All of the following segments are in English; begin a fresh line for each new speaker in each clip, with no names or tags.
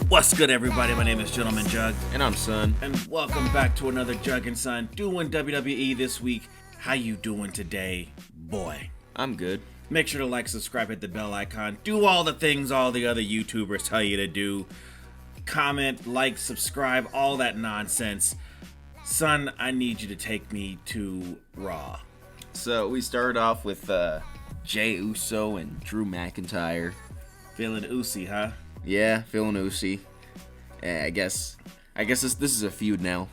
What's good, everybody? My name is Gentleman Jugg.
And I'm Son.
And welcome back to another Jugg and Son doing WWE this week. How you doing today, boy?
I'm good.
Make sure to like, subscribe, hit the bell icon. Do all the things all the other YouTubers tell you to do. Comment, like, subscribe, all that nonsense. Son, I need you to take me to Raw.
So we started off with Jey Uso and Drew McIntyre.
Feeling oozy, huh?
Yeah, feeling oozy. I guess this is a feud now.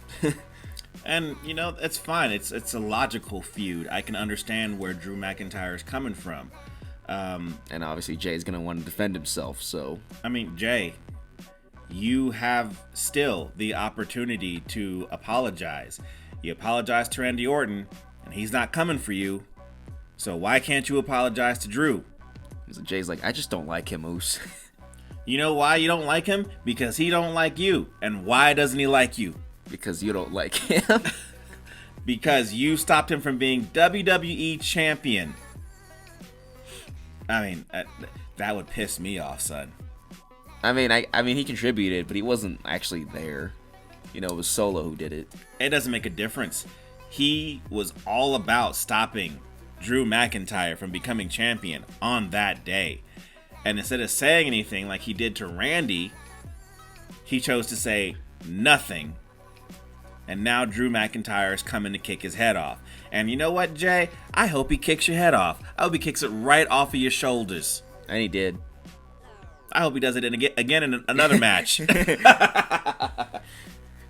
And, you know, it's fine. It's a logical feud. I can understand where Drew McIntyre is coming from.
And obviously Jay's going to want to defend himself, so...
I mean, Jay, you have still the opportunity to apologize. You apologized to Randy Orton, and he's not coming for you. So why can't you apologize to Drew?
Jay's like, I just don't like him, Oos.
You know why you don't like him? Because he don't like you. And why doesn't he like you?
Because you don't like him.
Because you stopped him from being WWE champion. I mean, that would piss me off, son.
I mean, he contributed, but he wasn't actually there. You know, it was Solo who did it.
It doesn't make a difference. He was all about stopping Drew McIntyre from becoming champion on that day. And instead of saying anything like he did to Randy, he chose to say nothing. And now Drew McIntyre is coming to kick his head off. And you know what, Jay? I hope he kicks your head off. I hope he kicks it right off of your shoulders.
And he did.
I hope he does it again in another match.
It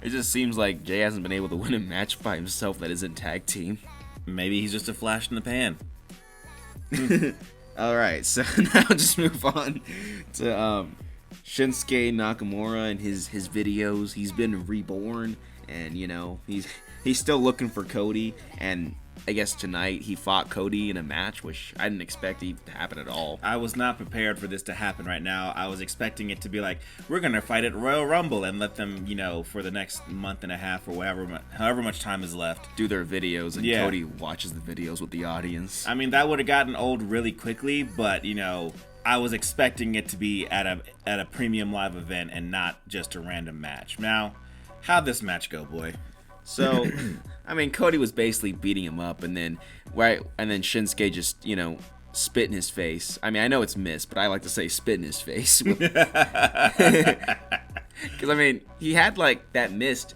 just seems like Jay hasn't been able to win a match by himself that isn't tag team.
Maybe he's just a flash in the pan.
Alright, so now just move on to Shinsuke Nakamura and his videos. He's been reborn, and you know, he's still looking for Cody, and I guess tonight he fought Cody in a match, which I didn't expect to happen at all.
I was not prepared for this to happen right now. I was expecting it to be like, we're going to fight at Royal Rumble and let them, you know, for the next month and a half or however much time is left,
do their videos, and
yeah.
Cody watches the videos with the audience.
I mean, that would have gotten old really quickly, but, you know, I was expecting it to be at a premium live event and not just a random match. Now, how'd this match go, boy?
So, I mean, Cody was basically beating him up, and then Shinsuke just, you know, spit in his face. I mean, I know it's mist, but I like to say spit in his face. Because, I mean, he had, like, that mist.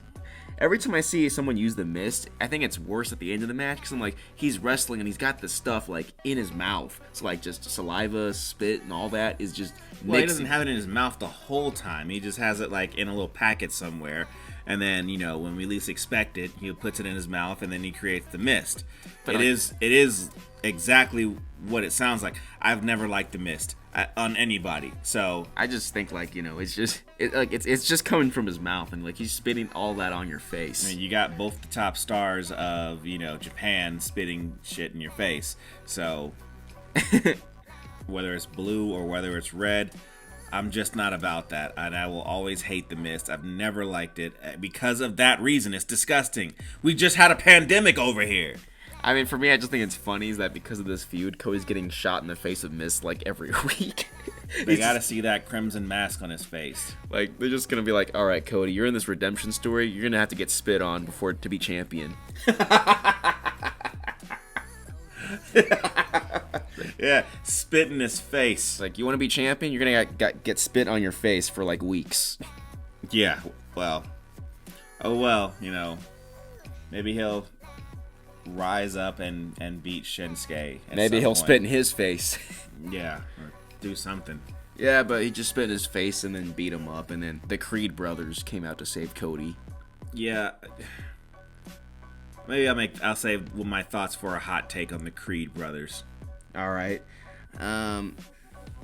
Every time I see someone use the mist, I think it's worse at the end of the match, because I'm like, he's wrestling, and he's got the stuff, like, in his mouth. So, like, just saliva, spit, and all that is just mixing.
Well, he doesn't have it in his mouth the whole time. He just has it, like, in a little packet somewhere. And then, you know, when we least expect it, he puts it in his mouth, and then he creates the mist. But it is exactly what it sounds like. I've never liked the mist on anybody. So
I just think, like, you know, it's just coming from his mouth, and like he's spitting all that on your face.
I mean, you got both the top stars of, you know, Japan spitting shit in your face. So whether it's blue or whether it's red, I'm just not about that, and I will always hate the mist. I've never liked it because of that reason. It's disgusting. We just had a pandemic over here.
I mean, for me, I just think it's funny is that because of this feud, Cody's getting shot in the face of mist like every week.
They gotta see that crimson mask on his face.
Like, they're just gonna be like, all right, Cody, you're in this redemption story. You're gonna have to get spit on to be champion.
Yeah, spit in his face.
Like, you want to be champion? You're gonna get spit on your face for like weeks.
Yeah, well, you know, maybe he'll rise up and beat Shinsuke.
Maybe he'll spit in his face.
Yeah, or do something.
Yeah, but he just spit in his face and then beat him up, and then the Creed brothers came out to save Cody.
Yeah. Maybe I'll save my thoughts for a hot take on the Creed brothers.
All right. And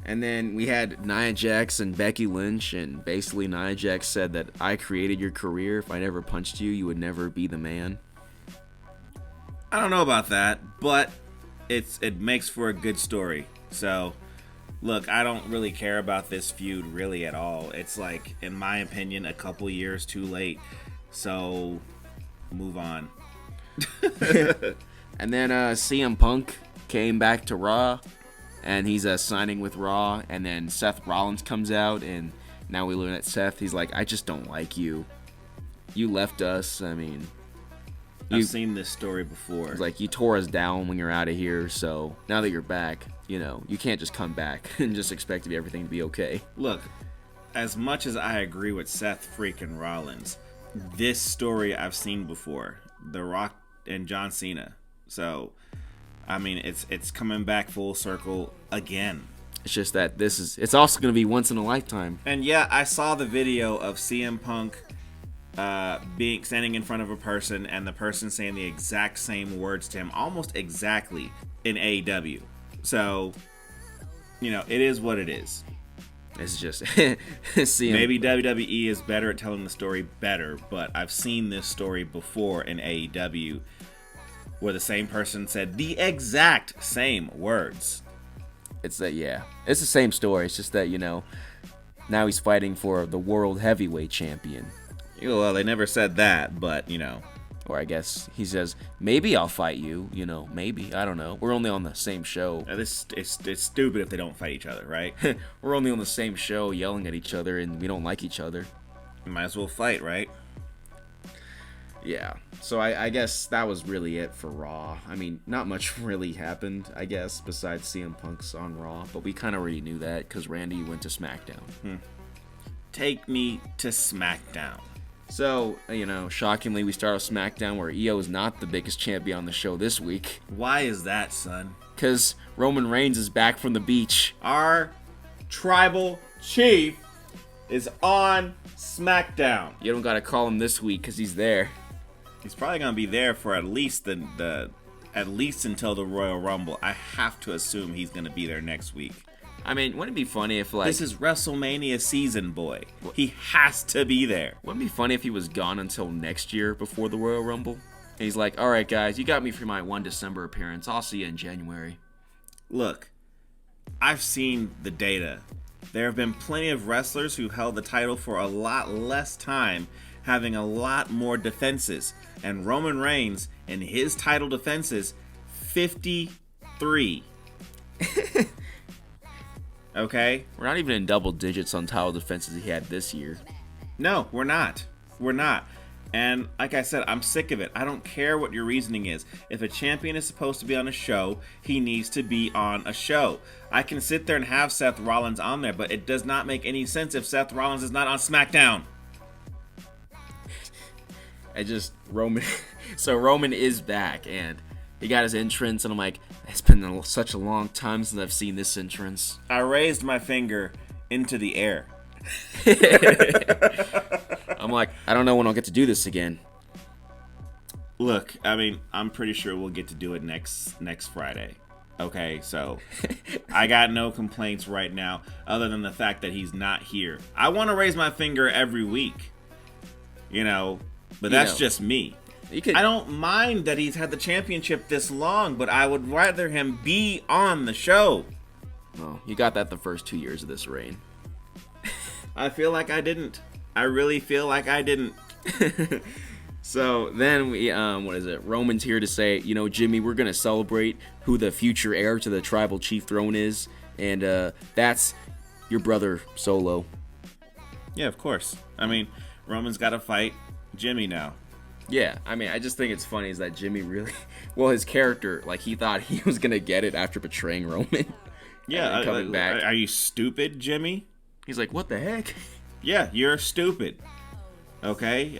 then we had Nia Jax and Becky Lynch, and basically Nia Jax said that I created your career. If I never punched you, you would never be the man.
I don't know about that, but it makes for a good story. So, look, I don't really care about this feud really at all. It's like, in my opinion, a couple years too late. So, move on.
And then CM Punk came back to Raw, and he's signing with Raw. And then Seth Rollins comes out, and Now we learn that Seth, he's like, I just don't like you. You left us. I mean,
I've seen this story before.
It's like, you tore us down when you're out of here, so now that you're back, you can't just come back and just expect everything to be okay.
Look, as much as I agree with Seth freaking Rollins, this story I've seen before. The Rock and John Cena. So, I mean, it's coming back full circle again.
It's just that it's also going to be once in a lifetime.
And yeah, I saw the video of CM Punk standing in front of a person and the person saying the exact same words to him, almost exactly, in AEW. So, it is what it is.
It's just CM.
Maybe WWE is better at telling the story better, but I've seen this story before in AEW where the same person said the exact same words.
It's the same story. It's just that, now he's fighting for the World Heavyweight Champion.
Well, they never said that, but,
Or I guess he says, maybe I'll fight you, maybe. I don't know. We're only on the same show.
It's stupid if they don't fight each other, right?
We're only on the same show yelling at each other and we don't like each other.
You might as well fight, right?
Yeah. So I guess that was really it for Raw. I mean, not much really happened, I guess, besides CM Punk's on Raw. But we kind of already knew that because Randy went to SmackDown.
Take me to SmackDown.
So, shockingly, we start off SmackDown where EO is not the biggest champion on the show this week.
Why is that, son?
Because Roman Reigns is back from the beach.
Our tribal chief is on SmackDown.
You don't got to call him this week because he's there.
He's probably going to be there for at least at least until the Royal Rumble. I have to assume he's going to be there next week.
I mean, wouldn't it be funny if,
this is WrestleMania season, boy. He has to be there.
Wouldn't it be funny if he was gone until next year before the Royal Rumble? And he's like, all right, guys, you got me for my 1 December appearance. I'll see you in January.
Look, I've seen the data. There have been plenty of wrestlers who held the title for a lot less time, having a lot more defenses. And Roman Reigns, in his title defenses, 53. Okay?
We're not even in double digits on title defenses he had this year.
No, we're not. We're not. And like I said, I'm sick of it. I don't care what your reasoning is. If a champion is supposed to be on a show, he needs to be on a show. I can sit there and have Seth Rollins on there, but it does not make any sense if Seth Rollins is not on SmackDown.
Roman. So Roman is back, and he got his entrance, and I'm like, it's been such a long time since I've seen this entrance.
I raised my finger into the air.
I'm like, I don't know when I'll get to do this again.
Look, I mean, I'm pretty sure we'll get to do it next Friday. Okay, so I got no complaints right now other than the fact that he's not here. I want to raise my finger every week, but that's just me. I don't mind that he's had the championship this long, but I would rather him be on the show.
Well, you got that the first 2 years of this reign.
I feel like I didn't. I really feel like I didn't.
So then we, Roman's here to say, Jimmy, we're going to celebrate who the future heir to the tribal chief throne is. And that's your brother, Solo.
Yeah, of course. I mean, Roman's got to fight Jimmy now.
Yeah, I mean, I just think it's funny is that Jimmy really, his character, he thought he was going to get it after betraying Roman.
Yeah, coming back. Are you stupid, Jimmy?
He's like, what the heck?
Yeah, you're stupid. Okay?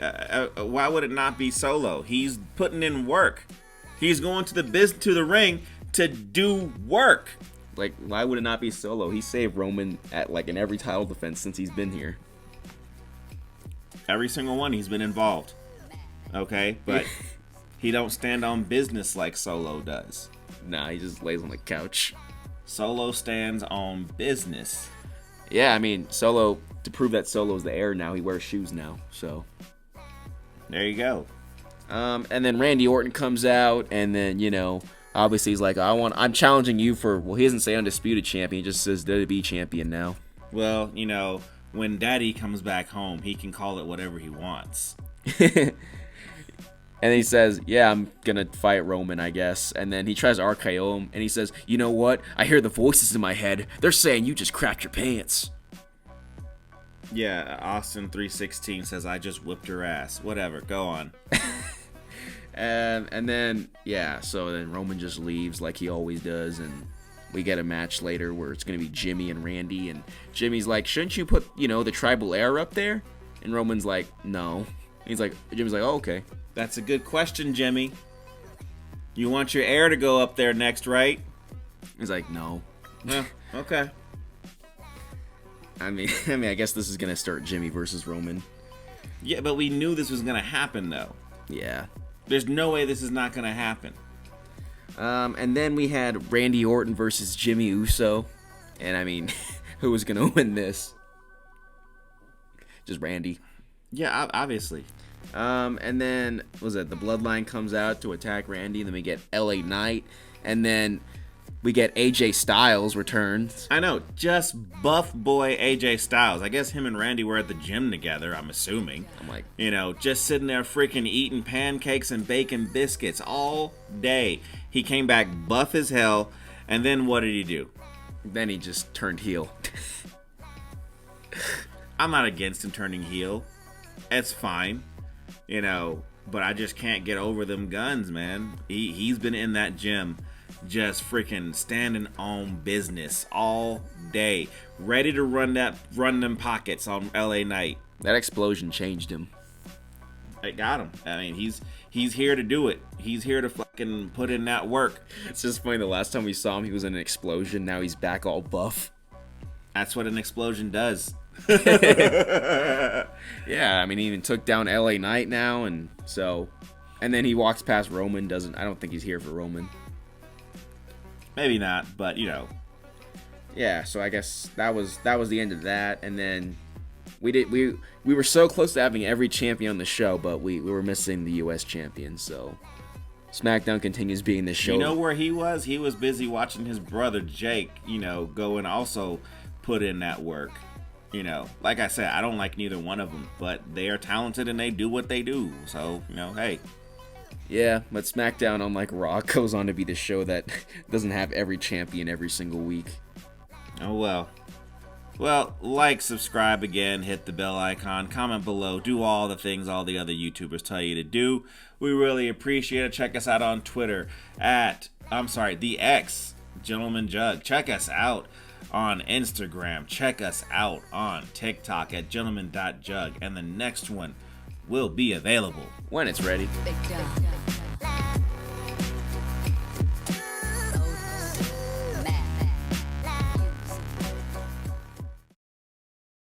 Why would it not be Solo? He's putting in work. He's going to the ring to do work.
Why would it not be Solo? He saved Roman at, in every title defense since he's been here.
Every single one he's been involved. Okay? But he don't stand on business like Solo does.
Nah, he just lays on the couch.
Solo stands on business.
Yeah, I mean, Solo, to prove that Solo's the heir now, he wears shoes now, so.
There you go.
And then Randy Orton comes out, and then, obviously he's like, I'm challenging you for, he doesn't say undisputed champion, he just says WWE champion now.
Well, when Daddy comes back home, he can call it whatever he wants.
And he says, yeah, I'm going to fight Roman, I guess. And then he tries to RKO him, and he says, you know what? I hear the voices in my head. They're saying you just crapped your pants.
Yeah, Austin 316 says I just whipped her ass. Whatever, go on.
And then so then Roman just leaves like he always does, and we get a match later where it's gonna be Jimmy and Randy, and Jimmy's like, shouldn't you put the tribal heir up there? And Roman's like, no. Jimmy's like, oh, okay.
That's a good question, Jimmy. You want your heir to go up there next, right?
He's like, no.
Yeah, okay.
I mean, I guess this is gonna start Jimmy versus Roman.
Yeah, but we knew this was gonna happen, though.
Yeah.
There's no way this is not gonna happen.
And then we had Randy Orton versus Jimmy Uso, and I mean, who was gonna win this? Just Randy.
Yeah, obviously.
And then the Bloodline comes out to attack Randy, and then we get LA Knight, and then we get AJ Styles returns.
I know, just buff boy AJ Styles. I guess him and Randy were at the gym together, I'm assuming.
I'm like,
just sitting there freaking eating pancakes and bacon biscuits all day. He came back buff as hell, and then what did he do?
Then he just turned heel.
I'm not against him turning heel. It's fine. But I just can't get over them guns, man. He's been in that gym just freaking standing on business all day, ready to run them pockets on LA Knight.
That explosion changed him.
It got him. I mean, he's here to do it. He's here to fucking put in that work.
It's just funny, the last time we saw him, he was in an explosion. Now he's back all buff.
That's what an explosion does.
Yeah, I mean, he even took down LA Knight now, and then he walks past Roman. I don't think he's here for Roman.
Maybe not, but
Yeah, so I guess that was the end of that, and then we were so close to having every champion on the show, but we were missing the US champion, so SmackDown continues being the show.
You know where he was? He was busy watching his brother Jake, go and also put in that work. Like I said, I don't like neither one of them, but they are talented and they do what they do. So, hey.
Yeah, but SmackDown, unlike Raw, goes on to be the show that doesn't have every champion every single week.
Oh, well. Well, like, subscribe again, hit the bell icon, comment below, do all the things all the other YouTubers tell you to do. We really appreciate it. Check us out on Twitter the X, Gentleman Jugg. Check us out on Instagram. Check us out on TikTok at gentleman.jug. And the next one will be available
when it's ready.
Big